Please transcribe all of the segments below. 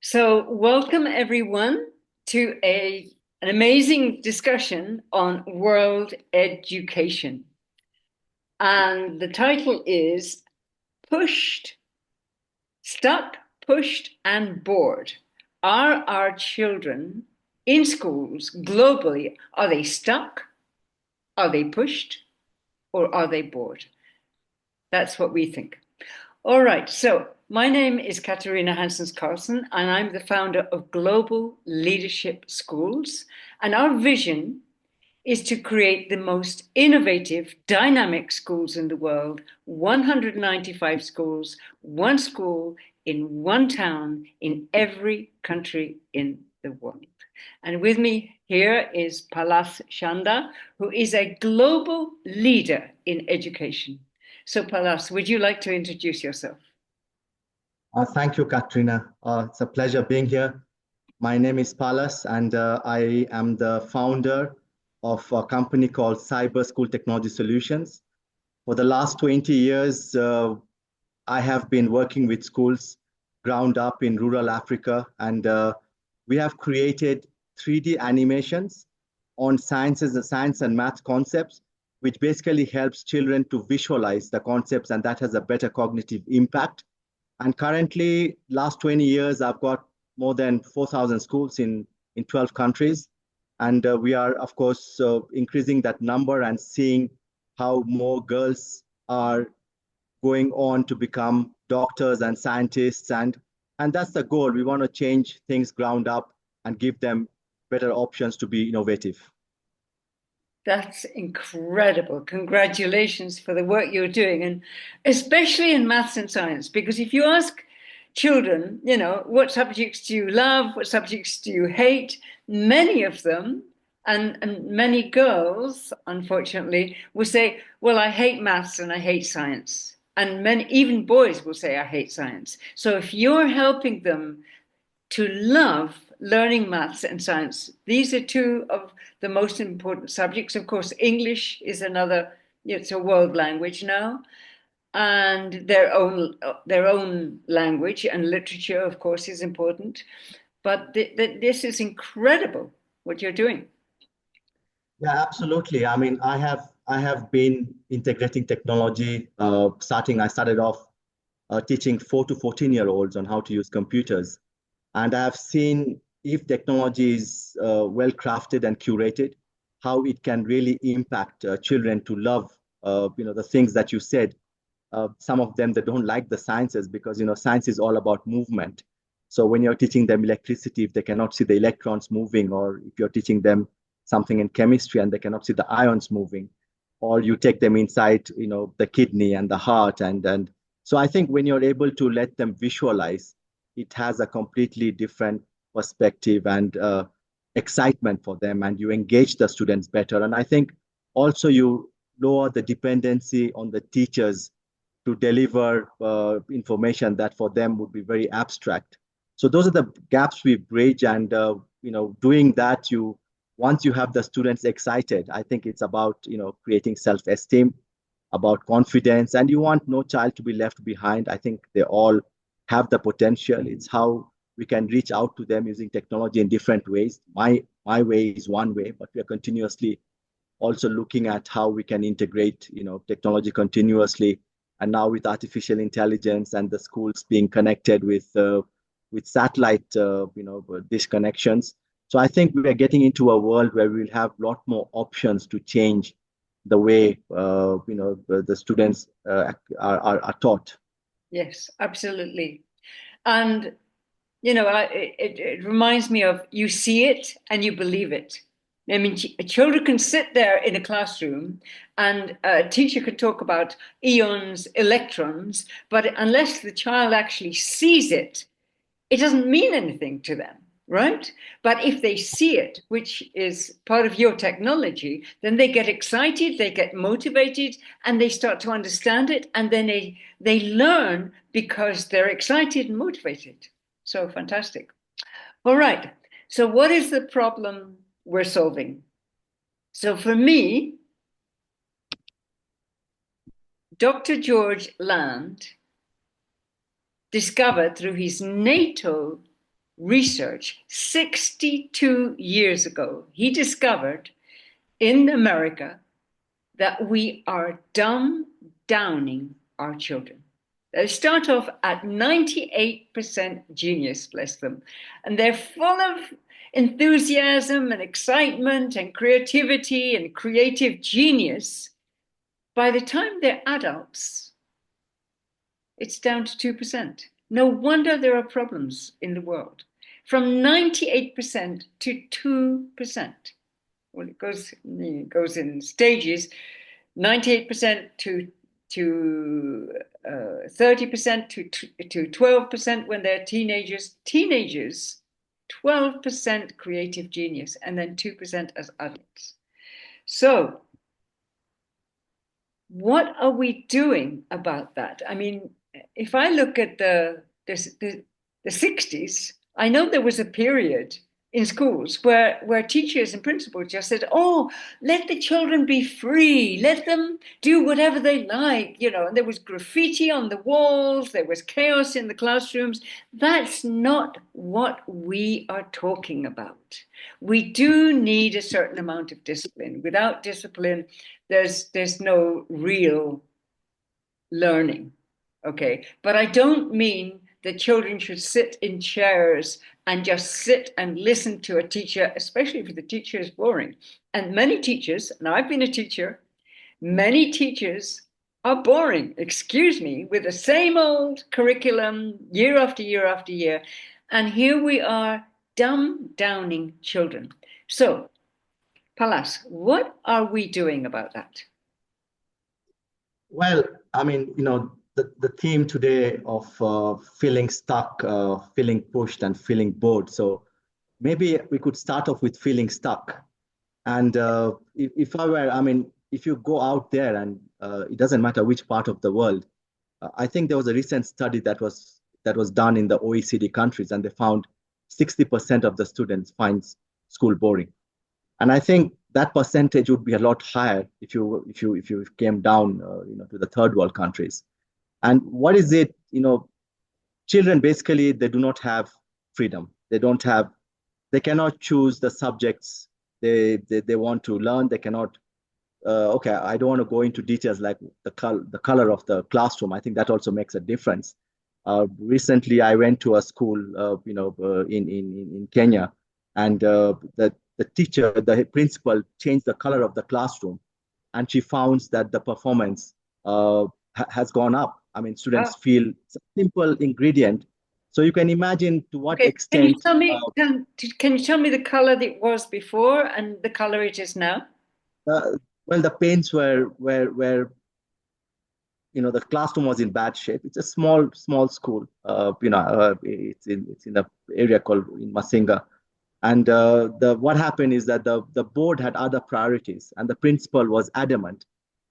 So, welcome everyone to an amazing discussion on world education. And the title is Pushed, Stuck, Pushed, and Bored. Are our children in schools globally, are they stuck? Are they pushed? Or are they bored? That's what we think. All right, so my name is Katarina Hanssens Carlsson, and I'm the founder of Global Leadership Schools. And our vision is to create the most innovative, dynamic schools in the world 195 schools, one school in one town in every country in the world. And with me here is Palas Chanda, who is a global leader in education. So, Palas, would you like to introduce yourself? Thank you, Katrina. It's a pleasure being here. My name is Palas, and I am the founder of a company called Cyber School Technology Solutions. For the last 20 years, I have been working with schools ground up in rural Africa, and we have created 3D animations on science and math concepts, which basically helps children to visualize the concepts, and that has a better cognitive impact. And currently, last 20 years, I've got more than 4,000 schools in 12 countries. And we are, of course, increasing that number and seeing how more girls are going on to become doctors and scientists. And that's the goal. We want to change things ground up and give them better options to be innovative. That's incredible. Congratulations for the work you're doing, and especially in maths and science, because if you ask children, what subjects do you love? What subjects do you hate? Many of them, and many girls, unfortunately, will say, well, I hate maths and I hate science. And many, even boys will say, I hate science. So if you're helping them to love learning maths and science. These are two of the most important subjects. Of course, English is another, it's a world language now, and their own language and literature, of course, is important. But this is incredible what you're doing. Yeah, absolutely. I mean, I have been integrating technology. I started off teaching 4 to 14-year-olds on how to use computers. And I have seen if technology is well crafted and curated, how it can really impact children to love, the things that you said. Some of them, they don't like the sciences because, science is all about movement. So when you're teaching them electricity, if they cannot see the electrons moving, or if you're teaching them something in chemistry and they cannot see the ions moving, or you take them inside, the kidney and the heart, and so I think when you're able to let them visualize, it has a completely different perspective and excitement for them, and you engage the students better. And I think also you lower the dependency on the teachers to deliver information that for them would be very abstract. So those are the gaps we bridge, and doing that, you once you have the students excited, I think it's about creating self-esteem, about confidence, and you want no child to be left behind. I think they all have the potential. It's how we can reach out to them using technology in different ways. My way is one way, but we are continuously also looking at how we can integrate technology continuously, and now with artificial intelligence and the schools being connected with satellite dish connections. So I think we are getting into a world where we'll have a lot more options to change the way the students are taught. Yes, absolutely. And it reminds me of you see it and you believe it. I mean, children can sit there in a classroom and a teacher could talk about eons, electrons, but unless the child actually sees it, it doesn't mean anything to them, right? But if they see it, which is part of your technology, then they get excited, they get motivated, and they start to understand it, and then they learn because they're excited and motivated. So fantastic. All right. So what is the problem we're solving? So for me, Dr. George Land discovered through his NATO research 62 years ago. He discovered in America that we are dumb downing our children. They start off at 98% genius, bless them, and they're full of enthusiasm and excitement and creativity and creative genius. By the time they're adults, it's down to 2%. No wonder there are problems in the world. From 98% to 2%. Well, it goes in stages. 98% to 30% to 12% when they're teenagers. Teenagers, 12% creative genius, and then 2% as adults. So, what are we doing about that? I mean, if I look at the 60s, I know there was a period in schools where teachers and principals just said, oh, let the children be free, let them do whatever they like, you know, and there was graffiti on the walls, there was chaos in the classrooms. That's not what we are talking about. We do need a certain amount of discipline. Without discipline, there's no real learning. Okay, but I don't mean that children should sit in chairs and just sit and listen to a teacher, especially if the teacher is boring. And many teachers, and I've been a teacher, many teachers are boring, excuse me, with the same old curriculum year after year after year. And here we are dumb downing children. So, Palas, what are we doing about that? Well, I mean, the theme today of feeling stuck, feeling pushed, and feeling bored. So maybe we could start off with feeling stuck. And if I were, I mean, if you go out there and it doesn't matter which part of the world, I think there was a recent study that was done in the OECD countries, and they found 60% of the students find school boring. And I think that percentage would be a lot higher if you came down to the third world countries. And what is it? Children basically, they do not have freedom. They cannot choose the subjects they want to learn. They cannot. Okay, I don't want to go into details like the color of the classroom. I think that also makes a difference. Recently, I went to a school, in Kenya, and the principal changed the color of the classroom, and she found that the performance has gone up. I mean, students Oh, feel it's a simple ingredient. So you can imagine to what okay. Can you extent. tell me can you tell me the color that it was before and the color it is now? Well, the paints were the classroom was in bad shape. It's a small school. It's in the area called in Masinga. And the what happened is that the board had other priorities, and the principal was adamant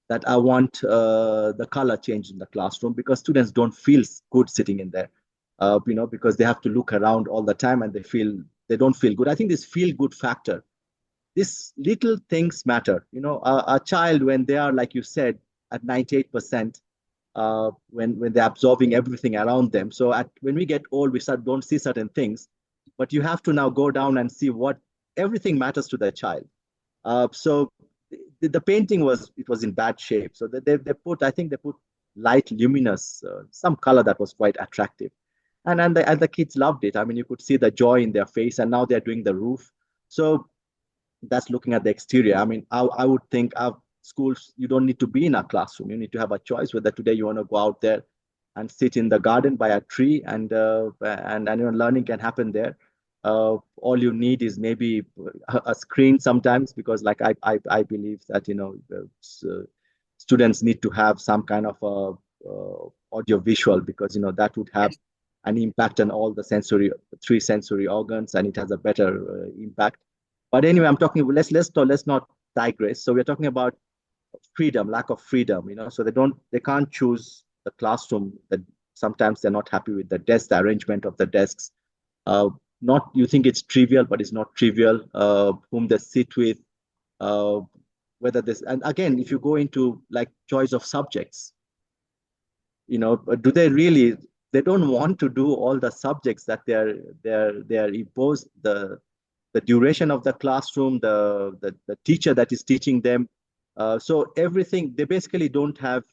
that I want the color changed in the classroom because students don't feel good sitting in there, because they have to look around all the time and they don't feel good. I think this feel good factor, these little things matter. A child, when they are, like you said, at 98%, when they're absorbing everything around them. So when we get old, don't see certain things, but you have to now go down and see what everything matters to the child. So the painting was in bad shape. So I think they put light, luminous, some color that was quite attractive, and the kids loved it. I mean, you could see the joy in their face, and now they're doing the roof. So that's looking at the exterior. I mean, I would think our schools, you don't need to be in a classroom. You need to have a choice whether today you want to go out there and sit in the garden by a tree, and learning can happen there. All you need is maybe a screen sometimes, because like I believe that students need to have some kind of audio visual, because that would have Yes. an impact on all the three sensory organs, and it has a better impact. But anyway, I'm talking. Let's not digress. So we're talking about freedom, lack of freedom. So they can't choose the classroom. That sometimes they're not happy with the arrangement of the desks. Not you think it's trivial, but it's not trivial. Whom they sit with, uh, whether this, and again, if you go into like choice of subjects, do they really? they don't want to do all the subjects that they're imposed, the duration of the classroom, the teacher that is teaching them. So everything, they basically don't have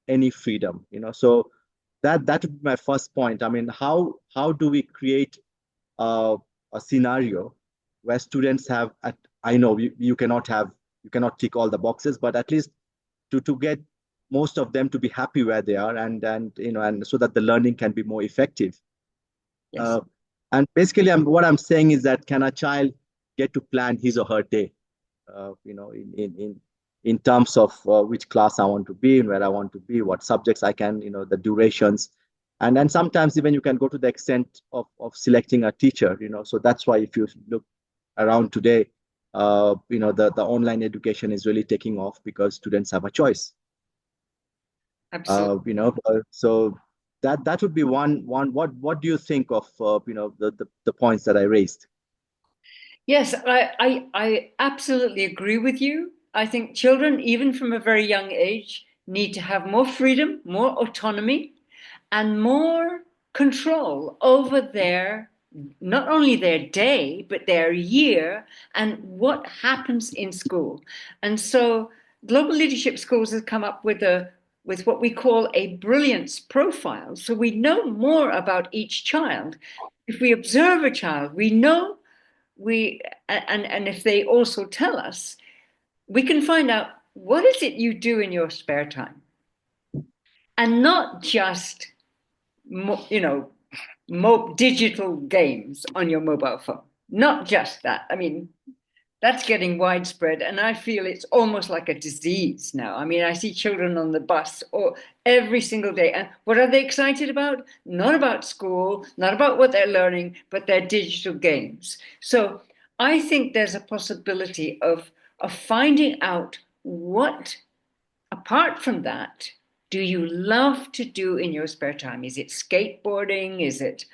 any freedom, So that would be my first point. I mean, how do we create uh, a scenario where students have I know you cannot tick all the boxes, but at least to get most of them to be happy where they are, and so that the learning can be more effective. Yes. uh, and basically what I'm saying is that, can a child get to plan his or her day, in terms of which class I want to be in, where I want to be, what subjects I can, the durations. And then sometimes even you can go to the extent of selecting a teacher, So that's why if you look around today, the online education is really taking off because students have a choice. Absolutely. So that would be one. What do you think of the points that I raised? Yes, I absolutely agree with you. I think children, even from a very young age, need to have more freedom, more autonomy, and more control over their not only their day, but their year and what happens in school. And so Global Leadership Schools has come up with what we call a brilliance profile. So we know more about each child. If we observe a child, we know we and if they also tell us, we can find out what is it you do in your spare time, and not just digital games on your mobile phone. Not just that. I mean, that's getting widespread, and I feel it's almost like a disease now. I mean, I see children on the bus or every single day, and what are they excited about? Not about school, not about what they're learning, but their digital games. So I think there's a possibility of finding out what, apart from that, do you love to do in your spare time? Is it skateboarding? Is it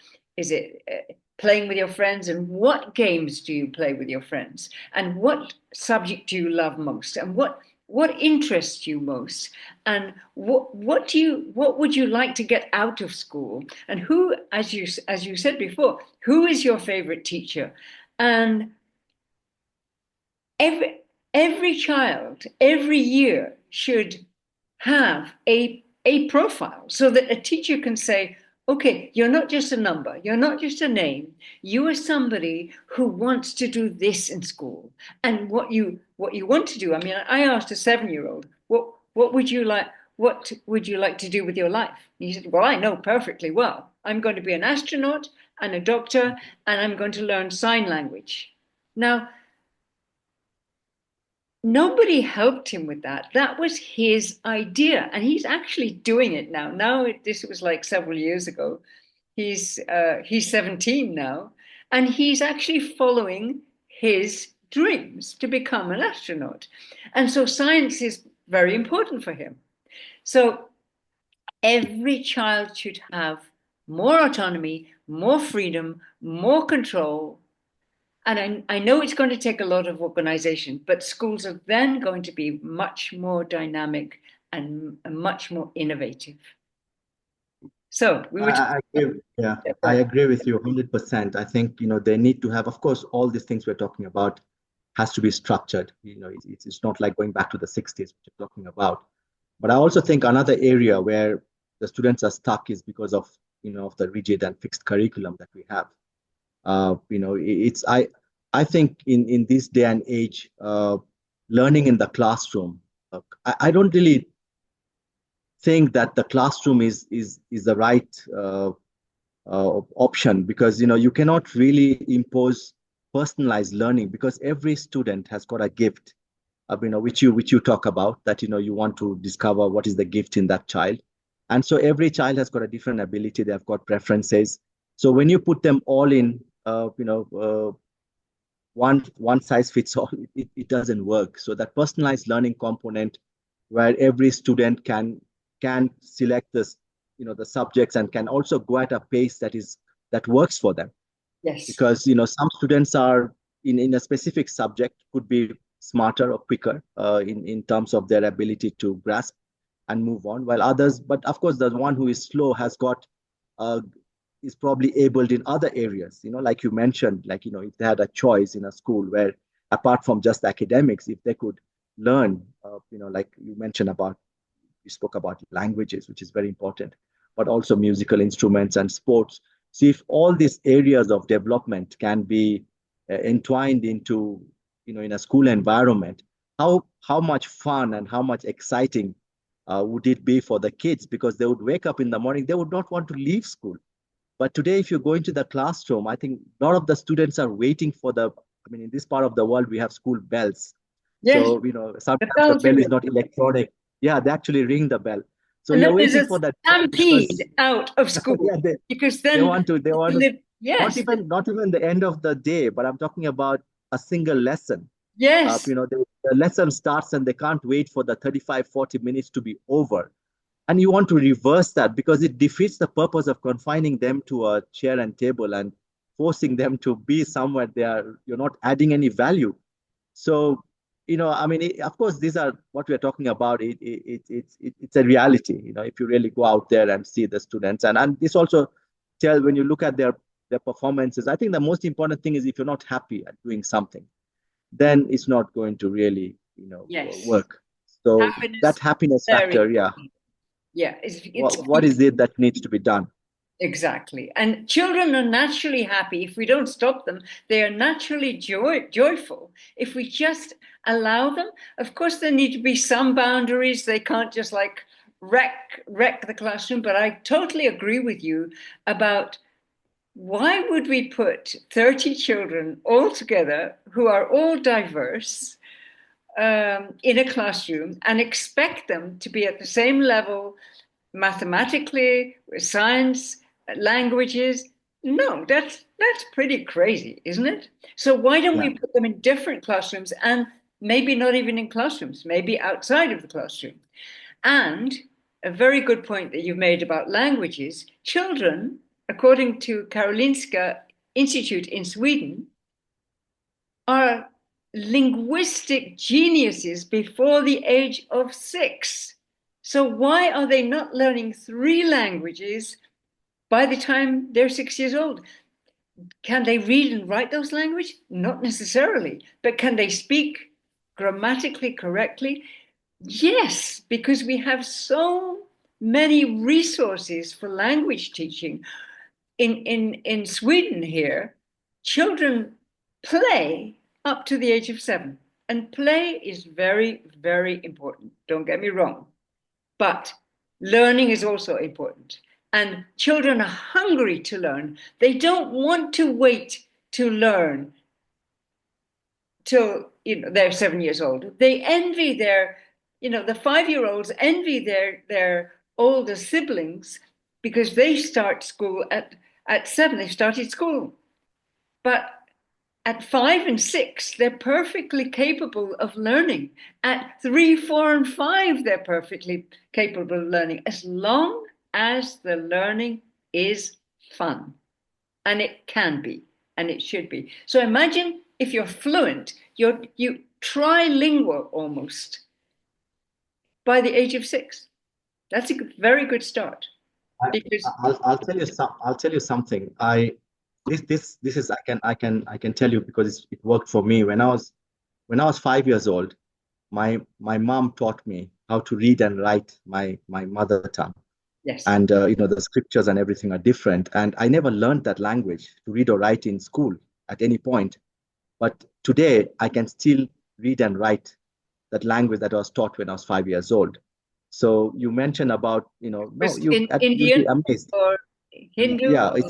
playing with your friends? And what games do you play with your friends? And what subject do you love most? And what interests you most? And what would you like to get out of school? And who, as you said before, who is your favorite teacher? And every every child every year should have a profile so that a teacher can say, okay, you're not just a number, you're not just a name, you are somebody who wants to do this in school. And what you want to do, I mean, I asked a 7-year-old, what would you like to do with your life? And he said, well, I know perfectly well, I'm going to be an astronaut and a doctor, and I'm going to learn sign language. Now, nobody helped him with that. That was his idea, and he's actually doing it now. This was like several years ago. He's 17 now, and he's actually following his dreams to become an astronaut. And so science is very important for him. So every child should have more autonomy, more freedom, more control. And I know it's going to take a lot of organization, but schools are then going to be much more dynamic and much more innovative. So we were I agree. Yeah, I agree with you 100%. I think, they need to have, of course, all these things we're talking about has to be structured. It's not like going back to the 60s, which you're talking about. But I also think another area where the students are stuck is because of the rigid and fixed curriculum that we have. It's I think in this day and age, learning in the classroom, I don't really think that the classroom is the right option, because you cannot really impose personalized learning, because every student has got a gift, which you talk about, that you want to discover what is the gift in that child. And so every child has got a different ability, they've got preferences. So when you put them all in, one size fits all, it doesn't work. So that personalized learning component, where every student can select this, the subjects, and can also go at a pace that works for them. Yes. Because some students are in a specific subject could be smarter or quicker in terms of their ability to grasp and move on, while others, but of course the one who is slow has got uh, is probably abled in other areas. Like you mentioned, like, if they had a choice in a school where, apart from just academics, if they could learn, like you mentioned about, you spoke about languages, which is very important, but also musical instruments and sports. See, if all these areas of development can be entwined into, in a school environment, how much fun and how much exciting would it be for the kids? Because they would wake up in the morning, they would not want to leave school. But today, if you go into the classroom, I think a lot of the students are waiting for in this part of the world, we have school bells. Yes, So, the sometimes the bells are bell is ringing. not electronic. Yeah, they actually ring the bell. So And then you're there's waiting a for that bell stampede because out of school yeah, because they then want to, they want to, live, yes, not even the end of the day, but I'm talking about a single lesson. yes, The lesson starts and they can't wait for the 35, 40 minutes to be over. And you want to reverse that because it defeats the purpose of confining them to a chair and table and forcing them to be somewhere you're not adding any value. So, of course, these are what we're talking about. It's a reality, if you really go out there and see the students. And this also when you look at their performances, I think the most important thing is if you're not happy at doing something, then it's not going to really, yes. work. So that Happiness, happiness very factor, yeah. important. Yeah, it's What is it that needs to be done? exactly. And children are naturally happy. If we don't stop them, they are naturally joyful. If we just allow them, of course, there need to be some boundaries. They can't just like wreck the classroom. But I totally agree with you about why would we put 30 children all together who are all diverse in a classroom and expect them to be at the same level mathematically, science, languages? No, that's pretty crazy, isn't it? So why don't Yeah. we put them in different classrooms and maybe not even in classrooms, maybe outside of the classroom? And a very good point that you've made about languages, children, according to Karolinska Institute in Sweden, are linguistic geniuses before the age of 6. So why are they not learning 3 languages by the time they're 6 years old? Can they read and write those languages? Not necessarily. But can they speak grammatically correctly? Yes, because we have so many resources for language teaching. In Sweden here, children play up to the age of 7. And play is very, very important. Don't get me wrong. But learning is also important. And children are hungry to learn. They don't want to wait to learn till they're 7 years old. They envy the 5-year-olds envy their older siblings because they start school at 7. They started school, but at 5 and 6, they're perfectly capable of learning. At 3, 4, and 5, they're perfectly capable of learning as long as the learning is fun. And it can be, and it should be. So imagine if you're fluent, you trilingual almost by the age of 6. That's a very good start I, because I'll tell you I'll tell you something. This is I can tell you because it worked for me when I was 5 years old. My mom taught me how to read and write my mother tongue, yes, and the scriptures and everything are different. And I never learned that language to read or write in school at any point. But today I can still read and write that language that I was taught when I was 5 years old. So you mentioned about, no, was in you'll be Indian amazed. or Hindu. Yeah, Or,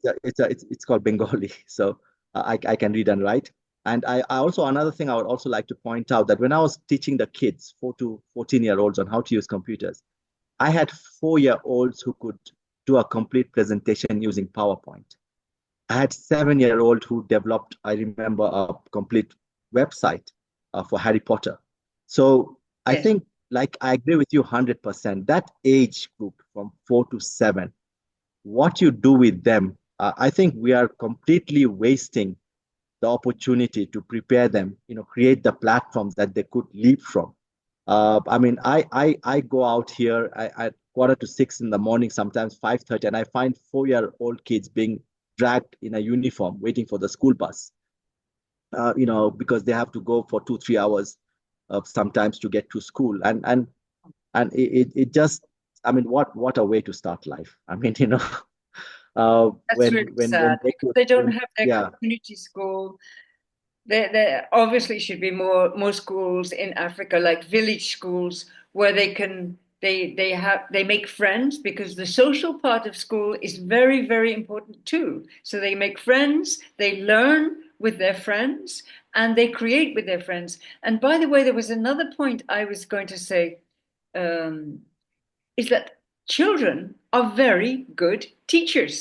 it's called Bengali. So I can read and write. And I also, another thing I would also like to point out that when I was teaching the kids, 4 to 14-year-olds, on how to use computers, I had 4-year-olds who could do a complete presentation using PowerPoint. I had 7-year-old who developed, I remember, a complete website for Harry Potter. So I yes, think, like, I agree with you 100%. That age group from 4 to 7, what you do with them, I think we are completely wasting the opportunity to prepare them, create the platforms that they could leap from. I go out here. quarter to 6 in the morning, sometimes 5:30, and I find 4-year-old kids being dragged in a uniform, waiting for the school bus. Because they have to go for 2-3 hours sometimes to get to school, and it just, I mean, what a way to start life. I mean, That's really when sad they because could, they don't have their yeah. community school. There obviously should be more schools in Africa, like village schools, where they make friends, because the social part of school is very, very important too. So they make friends, they learn with their friends, and they create with their friends. And by the way, there was another point I was going to say, um, is that children are very good teachers.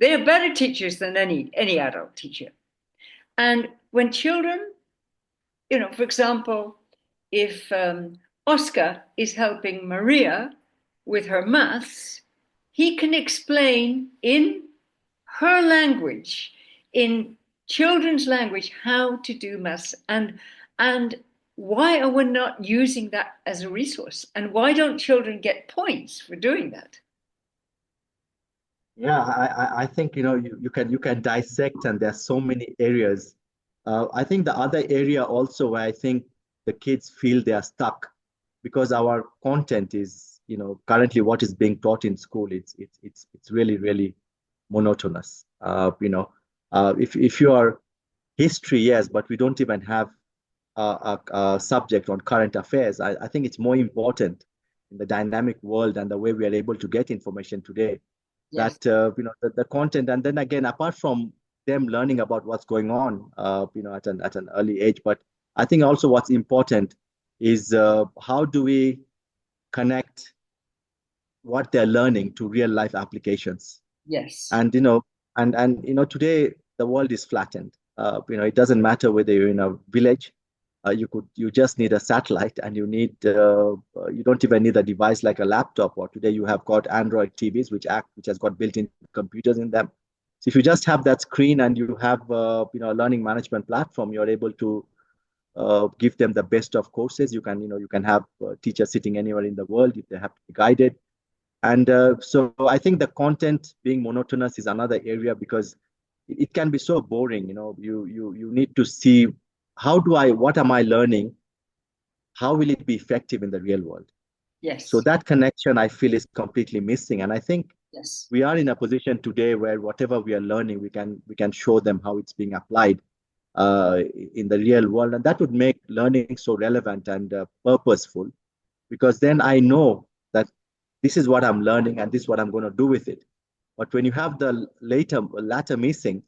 They are better teachers than any adult teacher. And when children, for example, if Oscar is helping Maria with her maths, he can explain in her language, in children's language, how to do maths, and why are we not using that as a resource? And why don't children get points for doing that? Yeah, I think you can dissect, and there's so many areas. I think the other area also where I think the kids feel they are stuck, because our content is, currently what is being taught in school, it's really, really monotonous. If you are history, yes, but we don't even have a subject on current affairs. I think it's more important in the dynamic world and the way we are able to get information today, Yes, that the content, and then again, apart from them learning about what's going on at an early age, but I think also what's important is how do we connect what they're learning to real life applications. yes, And today the world is flattened. It doesn't matter whether you're in a village. You just need a satellite, and you don't even need a device like a laptop, or today you have got Android TVs which has got built-in computers in them. So if you just have that screen and you have a learning management platform, you're able to give them the best of courses. You can have teachers sitting anywhere in the world if they have to be guided. And so I think the content being monotonous is another area, because it can be so boring. You need to see, what am I learning? How will it be effective in the real world? So yes, that connection I feel is completely missing. And I think yes, we are in a position today where whatever we are learning, we can show them how it's being applied uh, in the real world. And that would make learning so relevant and purposeful, because then I know that this is what I'm learning and this is what I'm going to do with it. But when you have the latter missing,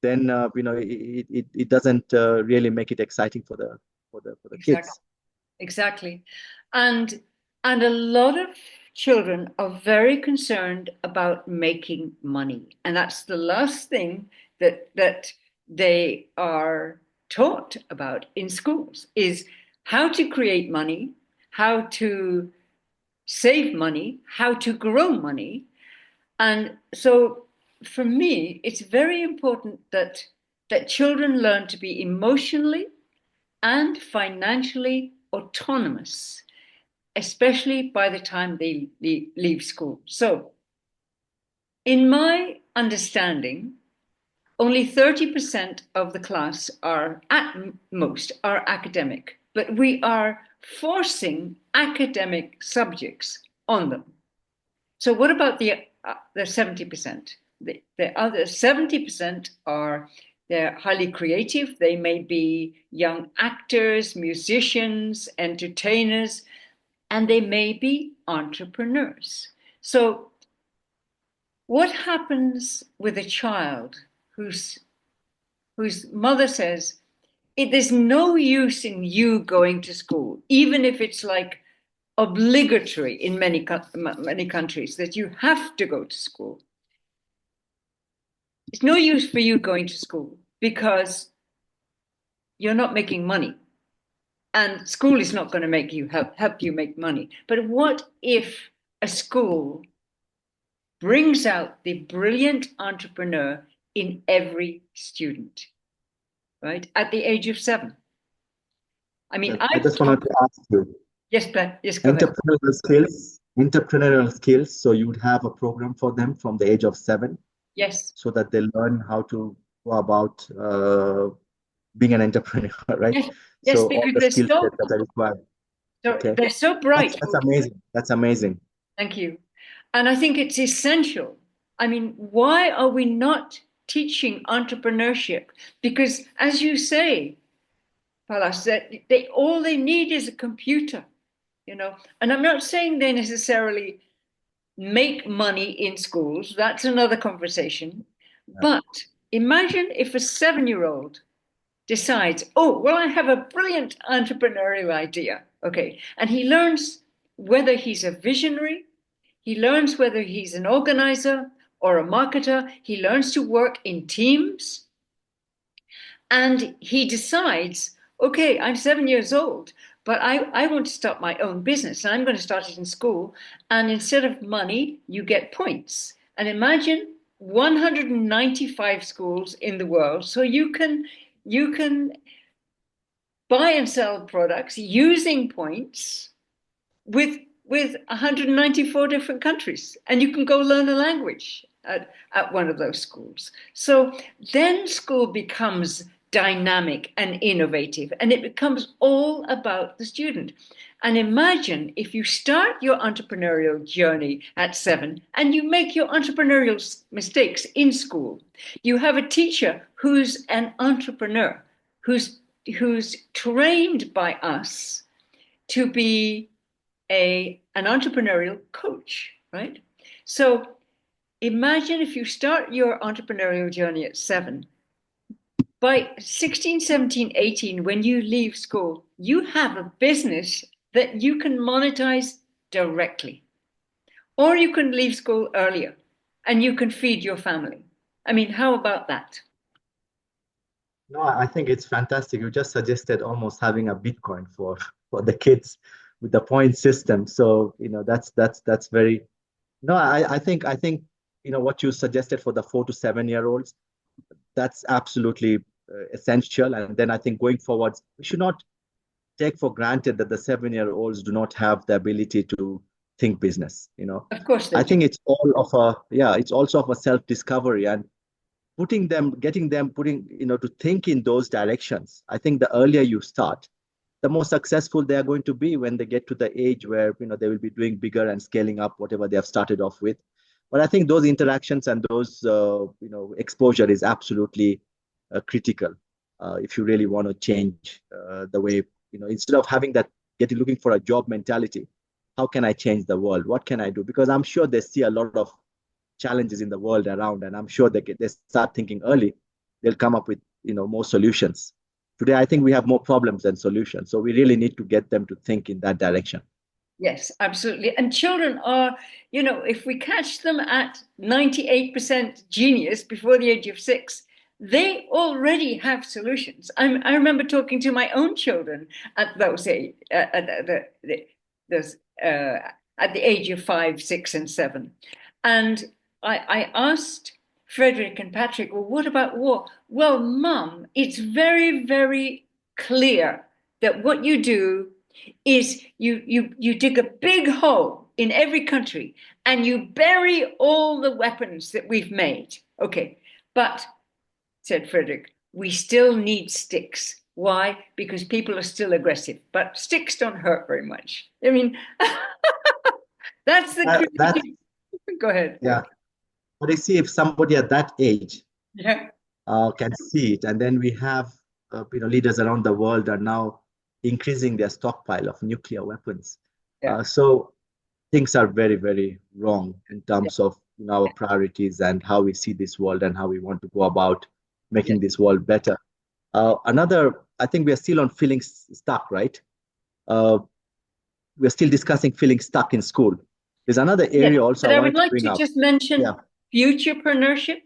then it doesn't really make it exciting for the exactly. kids. Exactly. And and a lot of children are very concerned about making money. And that's the last thing that they are taught about in schools, is how to create money, how to save money, how to grow money. And so for me, it's very important that children learn to be emotionally and financially autonomous, especially by the time they leave school. So, in my understanding, only 30% of the class are, at most, are academic, but we are forcing academic subjects on them. So what about the 70%? The other 70% are, they're highly creative. They may be young actors, musicians, entertainers, and they may be entrepreneurs. So what happens with a child whose mother says, there's no use in you going to school, even if it's like obligatory in many countries that you have to go to school. It's no use for you going to school because you're not making money, and school is not going to make you help you make money. But what if a school brings out the brilliant entrepreneur in every student, right? At the age of 7. I mean, I I've just wanted taught. to ask you, Yes, yes, go ahead. entrepreneurial skills. entrepreneurial skills. So you would have a program for them from the age of 7, Yes. so that they learn how to go about being an entrepreneur, right? Yes. Yes, So all because the skill sets that are required. Okay, they're so bright. that's amazing. That's amazing. Thank you. And I think it's essential. I mean, why are we not teaching entrepreneurship? Because as you say, Palas, that they all they need is a computer, you know. And I'm not saying they necessarily make money in schools. That's another conversation. Yeah. But imagine if a 7-year-old decides, oh, well, I have a brilliant entrepreneurial idea. Okay. And he learns whether he's a visionary, he learns whether he's an organizer or a marketer, he learns to work in teams, and he decides, okay, I'm 7 years old, but I want to start my own business. And I'm going to start it in school. And instead of money, you get points. And imagine 195 schools in the world. So you can buy and sell products using points with with 194 different countries, and you can go learn a language at one of those schools. So then school becomes dynamic and innovative, and it becomes all about the student. And imagine if you start your entrepreneurial journey at 7 and you make your entrepreneurial mistakes in school. You have a teacher who's an entrepreneur, who's trained by us to be an entrepreneurial coach, right? So imagine if you start your entrepreneurial journey at 7. By 16, 17, 18, when you leave school, you have a business that you can monetize directly. Or you can leave school earlier and you can feed your family. I mean, how about that? No, I think it's fantastic. You just suggested almost having a Bitcoin for the kids with the point system. So, that's very. No, I think what you suggested for the 4 to 7 year olds, that's absolutely essential. And then I think going forward, we should not take for granted that the 7 year olds do not have the ability to think business. Of course they I do. think it's all of a, yeah, it's also of a self-discovery, and getting them to think in those directions. I think the earlier you start, the more successful they are going to be when they get to the age where they will be doing bigger and scaling up whatever they have started off with. But I think those interactions and those exposure is absolutely critical if you really want to change the way, instead of having that getting looking for a job mentality. How can I change the world? What can I do? Because I'm sure they see a lot of challenges in the world around, and I'm sure they start thinking early, they'll come up with more solutions. Today I think we have more problems than solutions, so we really need to get them to think in that direction. Yes, absolutely. And children are, if we catch them at 98% genius before the age of 6, they already have solutions. I remember talking to my own children at those age, those, at the age of 5, 6, and 7. And I asked Frederick and Patrick, well, what about war? Well, Mum, it's very, very clear that what you do is you dig a big hole in every country and you bury all the weapons that we've made. Okay, but, said Frederick, we still need sticks. Why? Because people are still aggressive, but sticks don't hurt very much. I mean, that's the That creative. Go ahead. Yeah, but you see, if somebody at that age Yeah. can see it, and then we have leaders around the world are now increasing their stockpile of nuclear weapons. Yeah. So things are very, very wrong in Yeah. terms of our priorities and how we see this world and how we want to go about Yeah. making this world better. I think we are still on feeling stuck, right? Uh, we're still discussing feeling stuck in school. There's another Yes, area also but I I would wanted to like bring to up. just mention Yeah. futurepreneurship,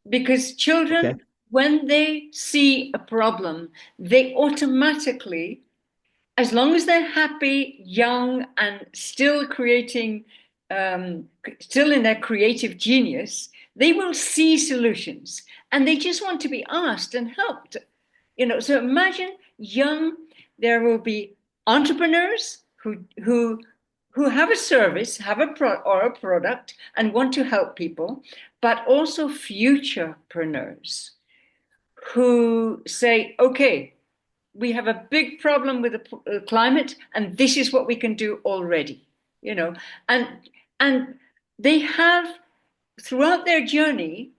because Okay. children, when they see a problem, they automatically, as long as they're happy, young, and still creating, still in their creative genius, they will see solutions and they just want to be asked and helped. So imagine young, there will be entrepreneurs who have a service, have or a product, and want to help people, but also futurepreneurs who say, okay, we have a big problem with the climate, and this is what we can do already, and and they have throughout their journey,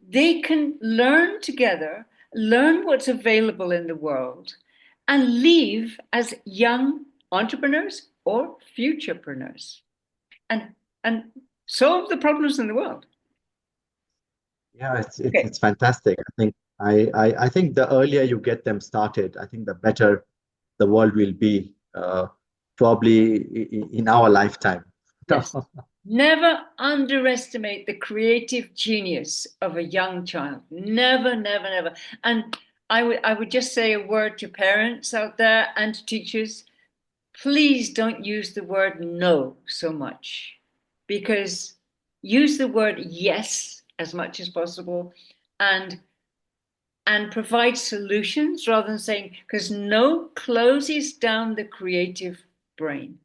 they can learn together, learn what's available in the world, and leave as young entrepreneurs or futurepreneurs, and and solve the problems in the world. Yeah, Okay. it's fantastic. I think the earlier you get them started, I think the better the world will be, probably in our lifetime. Yes. Never underestimate the creative genius of a young child. Never, never, never. And I would just say a word to parents out there and to teachers. Please don't use the word no so much, because use the word yes as much as possible, and provide solutions rather than saying, because no closes down the creative brain.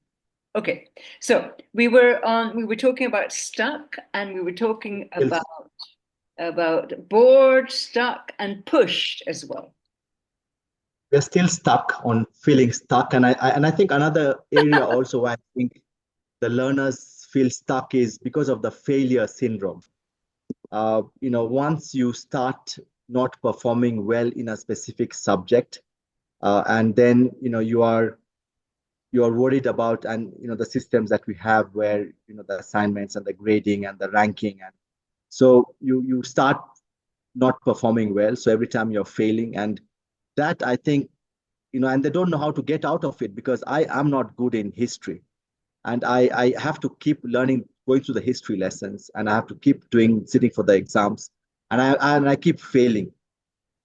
Okay, so we were talking about stuck, and we were talking Yes. about bored, stuck, and pushed as well. We're still stuck on feeling stuck, and I think another area also where I think the learners feel stuck is because of the failure syndrome. Once you start not performing well in a specific subject, and then you are worried about, and the systems that we have where the assignments and the grading and the ranking, and so you start not performing well, so every time you're failing, and that I think, and they don't know how to get out of it, because I am not good in history, and I have to keep learning, going through the history lessons, and I have to keep sitting for the exams, and I keep failing.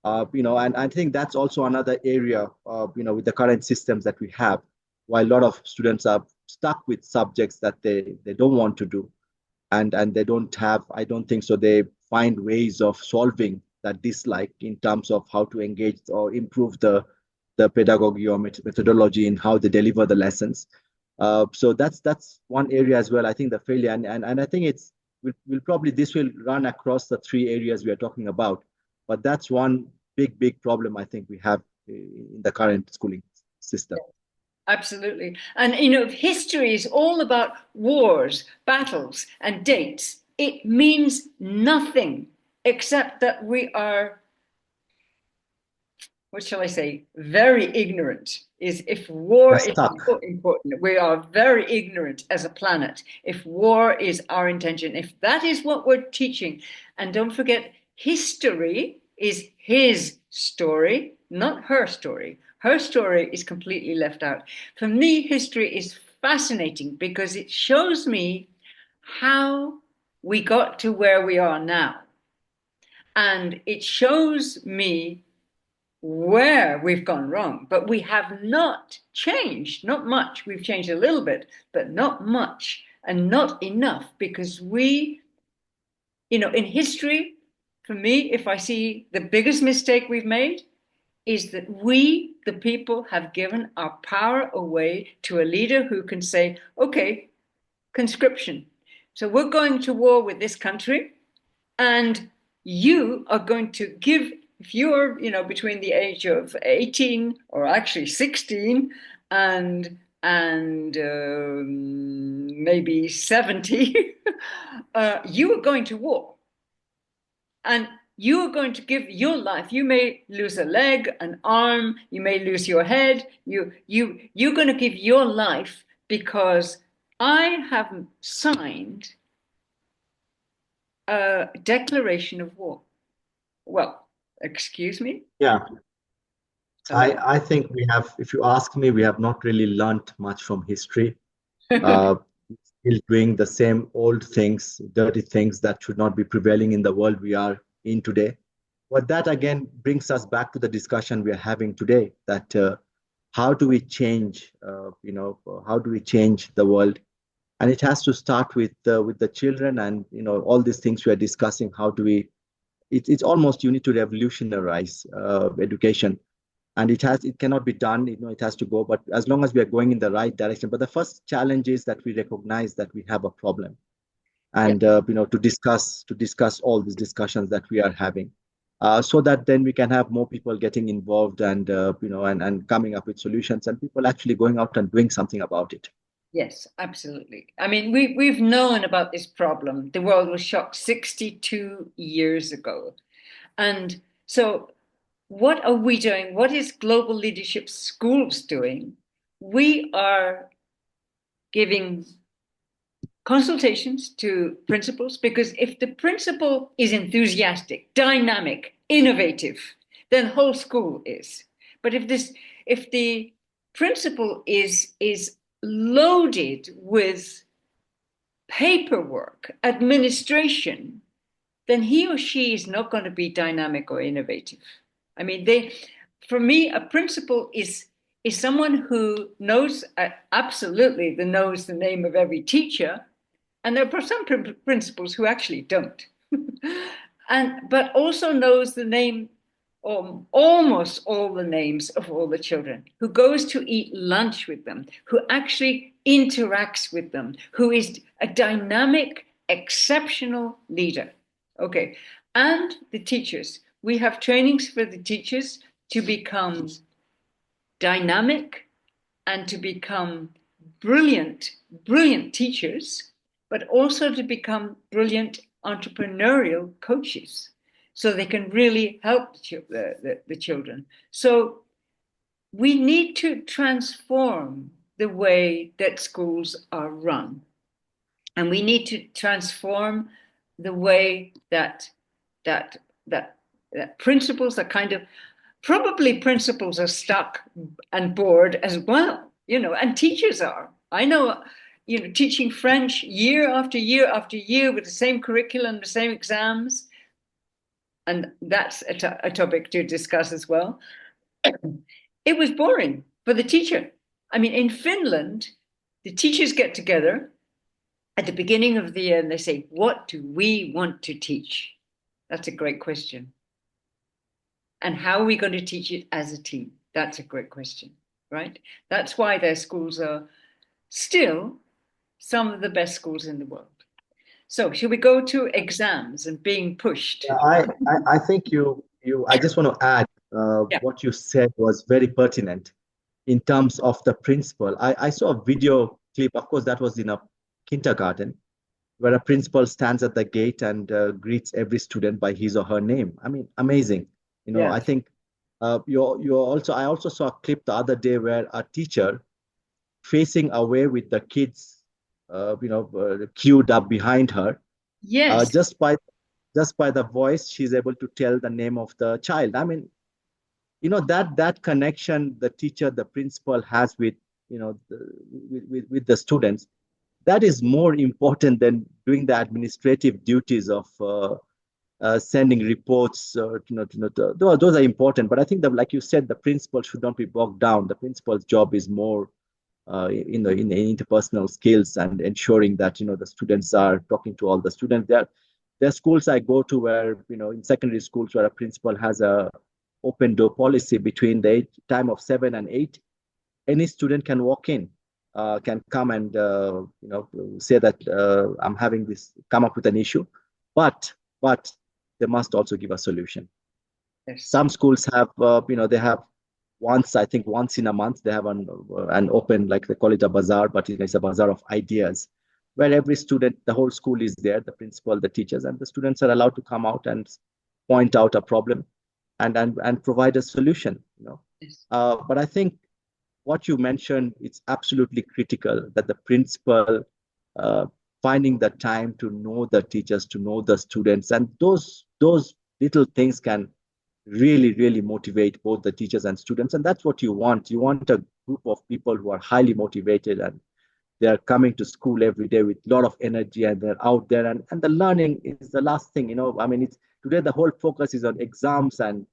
And I think that's also another area, with the current systems that we have, why a lot of students are stuck with subjects that they don't want to do, and they don't have, I don't think so, they find ways of solving that dislike in terms of how to engage or improve the pedagogy or methodology in how they deliver the lessons. So that's one area as well. I think the failure, and I think will probably, this will run across the three areas we are talking about, but that's one big problem I think we have in the current schooling system. Absolutely. And history is all about wars, battles, and dates. It means nothing except that we are, what shall I say, very ignorant. Is if We're war is stuck. important, we are very ignorant as a planet. If war is our intention, if that is what we're teaching, and don't forget, history is his story, not her story. Her story is completely left out. For me, history is fascinating because it shows me how we got to where we are now. And it shows me where we've gone wrong, but we have not changed, not much. We've changed a little bit, but not much, and not enough, because in history, for me, if I see the biggest mistake we've made is that we, the people, have given our power away to a leader who can say, okay, conscription. So we're going to war with this country, and you are going to give, if you're between the age of 18 or actually 16 and maybe 70, you are going to war, and you are going to give your life. You may lose a leg, an arm, you may lose your head. You're going to give your life because I have signed a declaration of war. Well, excuse me? Yeah. Hello? I think we have, if you ask me, we have not really learnt much from history. Uh, Still doing the same old things, dirty things that should not be prevailing in the world we are in today. But that again brings us back to the discussion we are having today, that how do we change, how do we change the world? And it has to start with the children, and all these things we are discussing. How do we? It's almost, you need to revolutionize education. and it cannot be done, it has to go, but as long as we are going in the right direction. But the first challenge is that we recognize that we have a problem, Yeah. and to discuss all these discussions that we are having, so that then we can have more people getting involved, and and coming up with solutions, and people actually going out and doing something about it. Yes, absolutely. I mean, we've known about this problem. The world was shocked 62 years ago. And so what are we doing? What is Global Leadership Schools doing? We are giving consultations to principals, because if the principal is enthusiastic, dynamic, innovative, then whole school is. But if the principal is loaded with paperwork, administration, then he or she is not going to be dynamic or innovative. I mean, for me, a principal is someone who knows, absolutely knows the name of every teacher, and there are some principals who actually don't, but also knows the name, or almost all the names of all the children, who goes to eat lunch with them, who actually interacts with them, who is a dynamic, exceptional leader. Okay. And the teachers, we have trainings for the teachers to become dynamic and to become brilliant, brilliant teachers, but also to become brilliant entrepreneurial coaches, so they can really help the children. So we need to transform the way that schools are run. And we need to transform the way that that principals are kind of, probably principals are stuck and bored as well, and teachers are. I know, teaching French year after year after year with the same curriculum, the same exams, and that's a topic to discuss as well. It was boring for the teacher. I mean, in Finland, the teachers get together at the beginning of the year and they say, what do we want to teach? That's a great question. And how are we going to teach it as a team? That's a great question, right? That's why their schools are still some of the best schools in the world. So, should we go to exams and being pushed? Yeah, I think I just want to add, Yeah. what you said was very pertinent in terms of the principal. I saw a video clip, of course, that was in a kindergarten, where a principal stands at the gate and greets every student by his or her name. I mean, amazing. Yeah. I think I also saw a clip the other day where a teacher facing away with the kids, queued up behind her, Yes. just by the voice, she's able to tell the name of the child. I mean, that connection the teacher, the principal has with with the students, that is more important than doing the administrative duties of sending reports. Those are important, but I think that, like you said, the principal should not be bogged down. The principal's job is more in the interpersonal skills, and ensuring that the students are talking to all the students. There are schools I go to where, in secondary schools, where a principal has a open door policy between the time of 7 and 8. Any student can walk in, can come and say that, I'm having this, come up with an issue, but they must also give a solution. Yes. Some schools have, they have I think once in a month, they have an open, like they call it a bazaar, but it's a bazaar of ideas, where every student, the whole school is there, the principal, the teachers, and the students are allowed to come out and point out a problem, and provide a solution. Yes. But I think what you mentioned, it's absolutely critical that the principal, uh, finding the time to know the teachers, to know the students, and those little things can really, really motivate both the teachers and students. And that's what you want. You want a group of people who are highly motivated, and they are coming to school every day with a lot of energy, and they're out there, and the learning is the last thing. I mean, it's today the whole focus is on exams and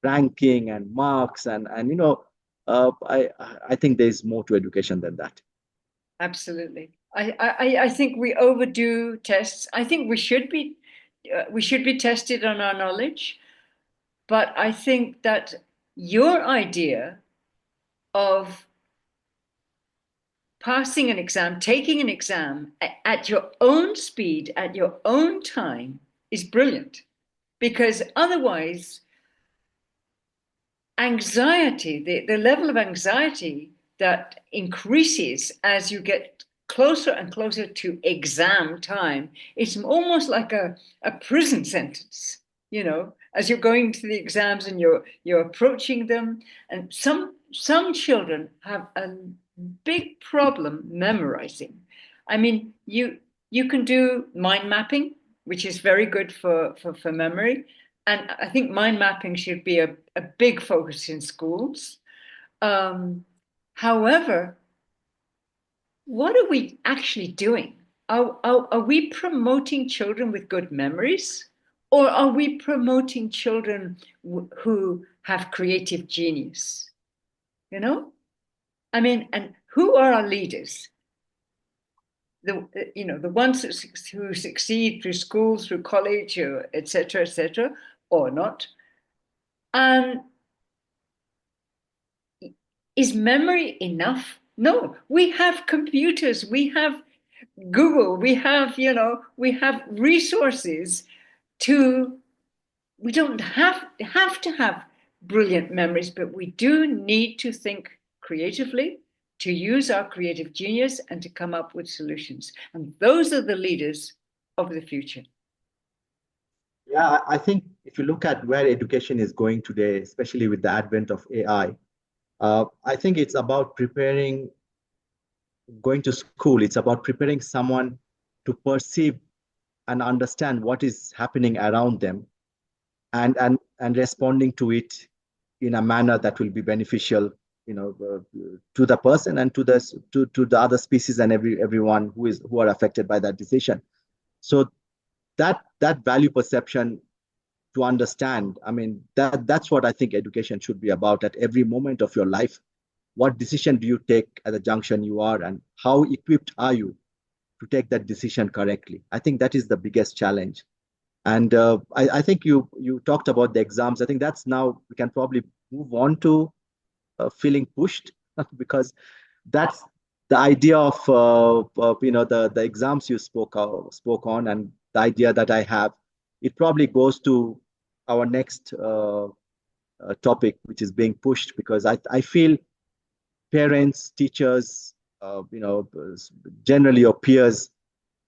ranking and marks, and I think there's more to education than that. Absolutely. I think we overdo tests. I think we should be tested on our knowledge, but I think that your idea of passing an exam, taking an exam at your own speed, at your own time, is brilliant. Because otherwise, anxiety, the level of anxiety that increases as you get closer and closer to exam time, it's almost like a prison sentence, as you're going to the exams and you're approaching them. And some children have a big problem memorizing. I mean, you can do mind mapping, which is very good for memory. And I think mind mapping should be a big focus in schools. Um, However, what are we actually doing? Are we promoting children with good memories? Or are we promoting children who have creative genius? You know? I mean, and who are our leaders? The ones who succeed through school, through college, or et cetera, or not. And is memory enough? No, we have computers, we have Google, we have resources to, we don't have to have brilliant memories, but we do need to think creatively, to use our creative genius and to come up with solutions. And those are the leaders of the future. Yeah, I think if you look at where education is going today, especially with the advent of AI, I think it's about preparing, going to school, it's about preparing someone to perceive and understand what is happening around them, and responding to it in a manner that will be beneficial, to the person and to the other species and everyone who are affected by that decision. So that value perception, to understand, I mean, that's what I think education should be about at every moment of your life. What decision do you take at the junction you are, and how equipped are you to take that decision correctly? I think that is the biggest challenge. And I think you talked about the exams. I think that's, now we can probably move on to feeling pushed because that's the idea of the exams you spoke on, and the idea that I have. It probably goes to our next topic, which is being pushed, because I feel parents, teachers, generally your peers,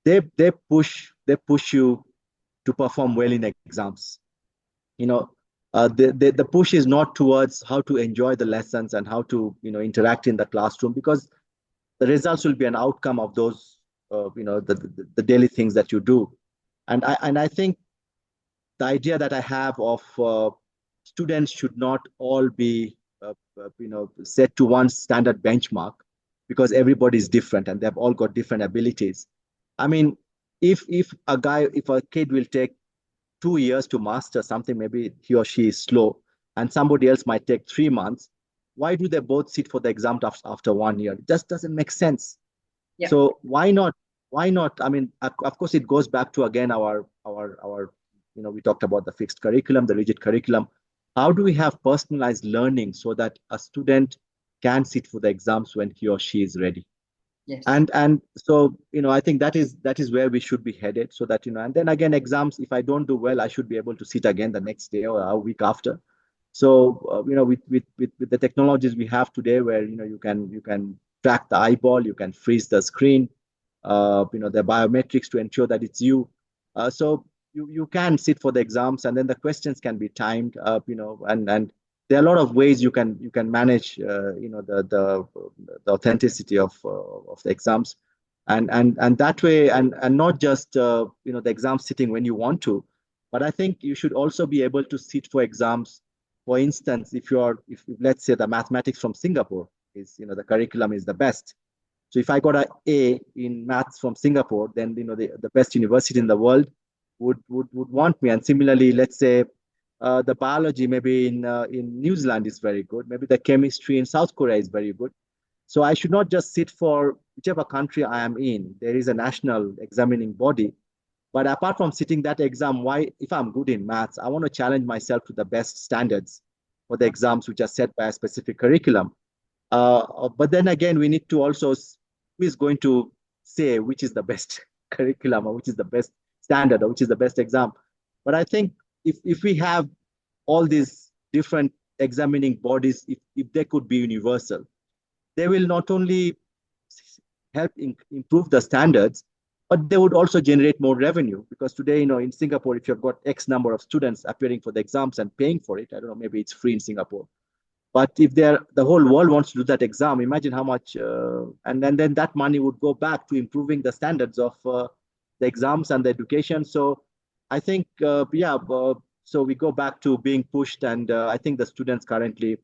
they push you to perform well in exams. You know, the push is not towards how to enjoy the lessons and how to interact in the classroom, because the results will be an outcome of those the daily things that you do. And I think the idea that I have of students should not all be set to one standard benchmark, because everybody is different and they've all got different abilities. I mean, if a kid will take 2 years to master something, maybe he or she is slow, and somebody else might take 3 months. Why do they both sit for the exam after 1 year? It just doesn't make sense. Yeah. So why not? Why not? I mean, of course, it goes back to again our we talked about the fixed curriculum, the rigid curriculum. How do we have personalized learning so that a student can sit for the exams when he or she is ready? Yes. And so I think that is where we should be headed, so that and then again, exams, if I don't do well, I should be able to sit again the next day or a week after. So with the technologies we have today, where you can track the eyeball, you can freeze the screen, the biometrics to ensure that it's you. So you can sit for the exams, and then the questions can be timed up, and there are a lot of ways you can manage the authenticity of the exams, and that way, and not just the exam sitting when you want to, but I think you should also be able to sit for exams. For instance, if let's say the mathematics from Singapore is, the curriculum is the best. So if I got an A in maths from Singapore, then the best university in the world would want me. And similarly, let's say the biology maybe in New Zealand is very good. Maybe the chemistry in South Korea is very good. So I should not just sit for whichever country I am in. There is a national examining body. But apart from sitting that exam, why, if I'm good in maths, I want to challenge myself to the best standards. for the exams which are set by a specific curriculum. But then again, we need to also, who is going to say which is the best curriculum or which is the best standard or which is the best exam? But I think if we have all these different examining bodies, if they could be universal, they will not only help improve the standards, but they would also generate more revenue. Because today, in Singapore, if you've got X number of students appearing for the exams and paying for it, I don't know, maybe it's free in Singapore. But if the whole world wants to do that exam, imagine how much, and then that money would go back to improving the standards of the exams and the education. So I think, yeah, so we go back to being pushed, and I think the students currently,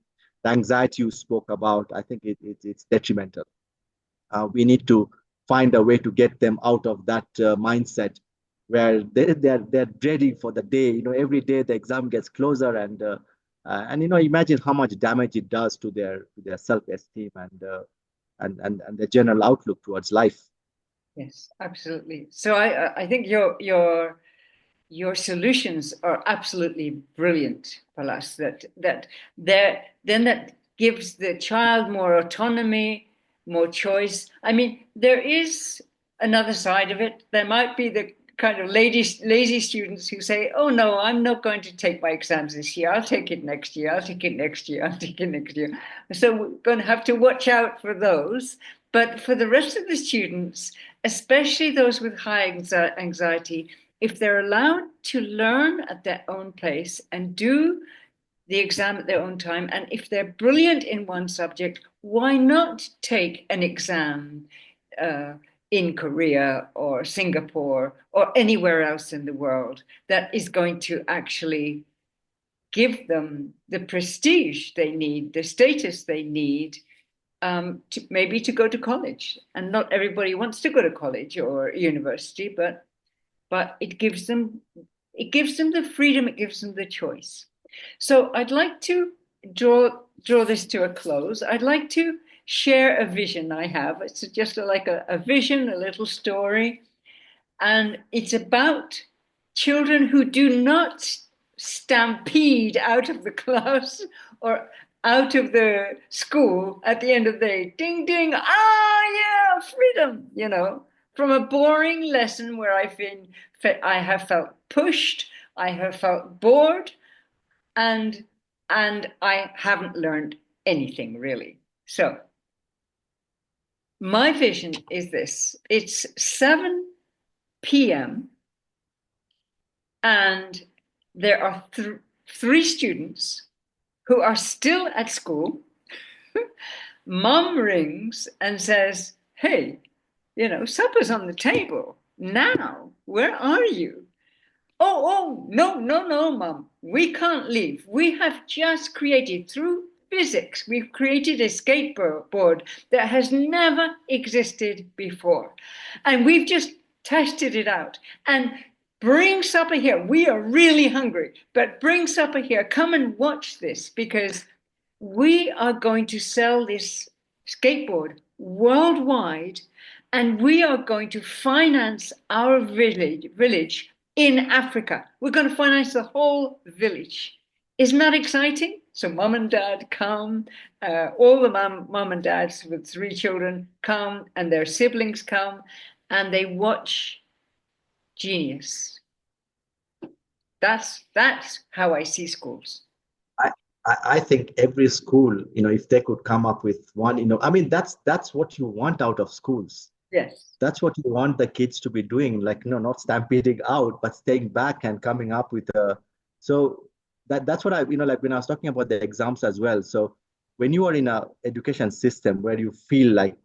the anxiety you spoke about, I think it's detrimental. We need to find a way to get them out of that mindset where they're ready for the day. Every day the exam gets closer, and imagine how much damage it does to their self-esteem and their general outlook towards life. Yes, absolutely. So I think your solutions are absolutely brilliant, Palas. That gives the child more autonomy, more choice. I mean, there is another side of it. There might be the kind of lazy students who say, "Oh no, I'm not going to take my exams this year. I'll take it next year. I'll take it next year. I'll take it next year." So we're going to have to watch out for those. But for the rest of the students, especially those with high anxiety, if they're allowed to learn at their own pace and do the exam at their own time, and if they're brilliant in one subject, why not take an exam in Korea or Singapore or anywhere else in the world that is going to actually give them the prestige they need, the status they need, maybe to go to college. And not everybody wants to go to college or university, but it gives them the freedom, it gives them the choice. So I'd like to draw this to a close. I'd like to share a vision I have. It's just like a vision, a little story, and it's about children who do not stampede out of the class or out of the school at the end of the day. Ding, ding, yeah, freedom, from a boring lesson where I have felt pushed, I have felt bored, and I haven't learned anything really. So my vision is this. It's 7 p.m. and there are three students who are still at school. Mom rings and says, "Hey, supper's on the table. Now, where are you?" Oh, no, Mom. We can't leave. We have just created, through physics, we've created a skateboard that has never existed before. And we've just tested it out. And bring supper here. We are really hungry, but bring supper here. Come and watch this, because we are going to sell this skateboard worldwide, and we are going to finance our village in Africa. We're going to finance the whole village. Isn't that exciting? So mom and dad come, all the mom and dads with 3 children come, and their siblings come, and they watch genius. That's how I see schools. I think every school, if they could come up with one, I mean, that's what you want out of schools. Yes. That's what you want the kids to be doing, like, not stampeding out, but staying back and coming up with so that's what like when I was talking about the exams as well. So when you are in a education system where you feel like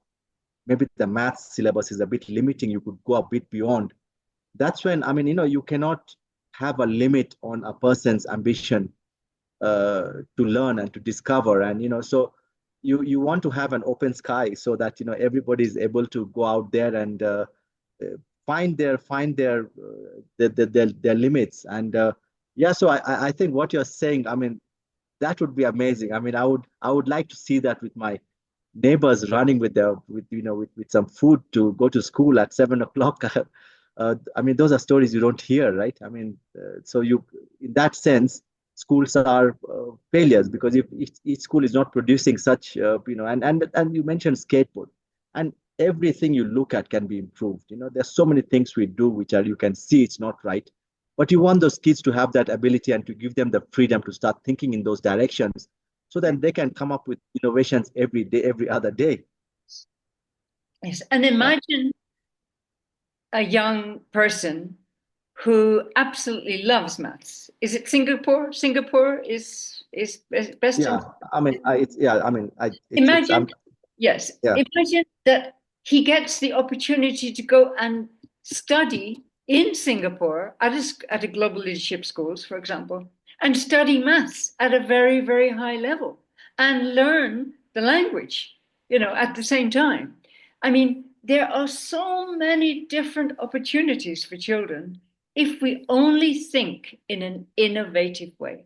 maybe the math syllabus is a bit limiting, you could go a bit beyond. That's when, I mean, you cannot have a limit on a person's ambition to learn and to discover. And so you want to have an open sky so that everybody is able to go out there and find their limits. And yeah, so I think what you're saying, I mean, that would be amazing. I mean, I would like to see that with my neighbors running with some food to go to school at 7 o'clock. I mean, those are stories you don't hear, right? I mean, so in that sense, schools are failures, because if each school is not producing such, and you mentioned skateboard, and everything you look at can be improved. There's so many things we do which are, you can see it's not right, but you want those kids to have that ability and to give them the freedom to start thinking in those directions, so that they can come up with innovations every day, every other day. Yes. And Yeah. imagine a young person who absolutely loves maths. Is it Singapore? Singapore is best in. Yeah, I mean, it's yeah, I mean, it's Imagine, yes, yeah, imagine that he gets the opportunity to go and study in Singapore at a global leadership schools, for example, and study maths at a very, very high level and learn the language, at the same time. I mean, there are so many different opportunities for children if we only think in an innovative way.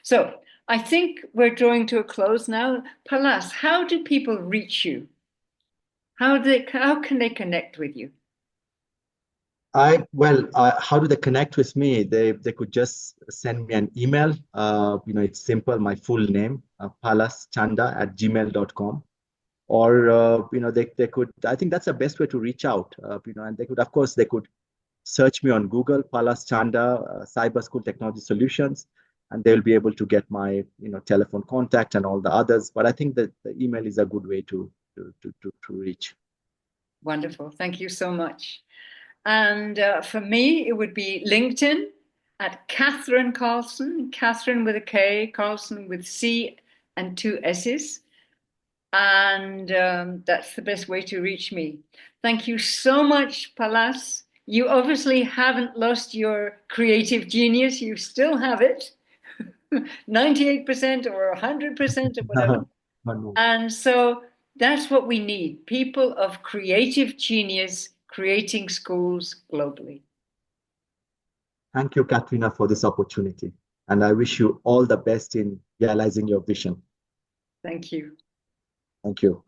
So I think we're drawing to a close now. Palas, how do people reach you? How can they connect with you? how do they connect with me? They could just send me an email. It's simple, my full name, palaschanda@gmail.com. Or they could, I think that's the best way to reach out. And they could, of course, they could search me on Google, Palas Chanda, Cyber School Technology Solutions, and they'll be able to get my telephone contact and all the others. But I think that the email is a good way to reach. Wonderful. Thank you so much. And for me, it would be LinkedIn at Catherine Carlsson, Catherine with a K, Carlsson with C and two S's. And that's the best way to reach me. Thank you so much, Palas. You obviously haven't lost your creative genius. You still have it, 98% or 100% or whatever. And so that's what we need, people of creative genius creating schools globally. Thank you, Katrina, for this opportunity. And I wish you all the best in realizing your vision. Thank you. Thank you.